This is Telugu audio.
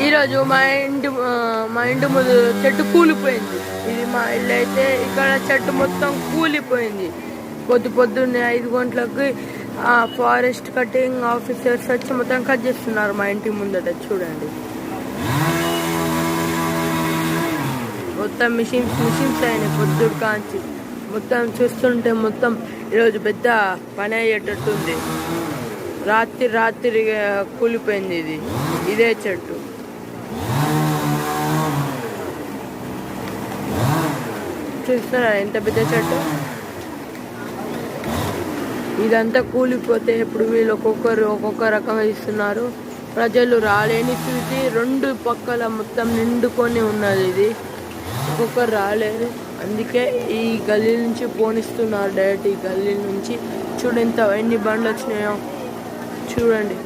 ఈరోజు మా ఇంటి ముందు చెట్టు కూలిపోయింది. ఇది మా ఇల్లు అయితే ఇక్కడ చెట్టు మొత్తం కూలిపోయింది. పొద్దున్నే 5 గంటలకి ఫారెస్ట్ కటింగ్ ఆఫీసర్స్ వచ్చి మొత్తం కట్ చేస్తున్నారు మా ఇంటి ముందట. చూడండి, మొత్తం మిషన్స్ అయినాయి పొద్దుడు కాంచి. మొత్తం చూస్తుంటే మొత్తం ఈరోజు పెద్ద పని అయ్యేటట్టుంది. రాత్రి కూలిపోయింది ఇదే చెట్టు. చూస్తారా ఎంత పెద్ద చెట్టు. ఇదంతా కూలిపోతే ఇప్పుడు వీళ్ళు ఒక్కొక్క రకంగా ఇస్తున్నారు. ప్రజలు రాలేని స్థితి, 2 పక్కల మొత్తం నిండుకొని ఉన్నది. ఇది ఒక్కొక్కరు రాలేరు, అందుకే ఈ గల్లీ నుంచి పోనిస్తున్నారు. డైరెక్ట్ ఈ గల్లీ నుంచి చూడండి ఎన్ని బండ్లు వచ్చినాయో చూడండి.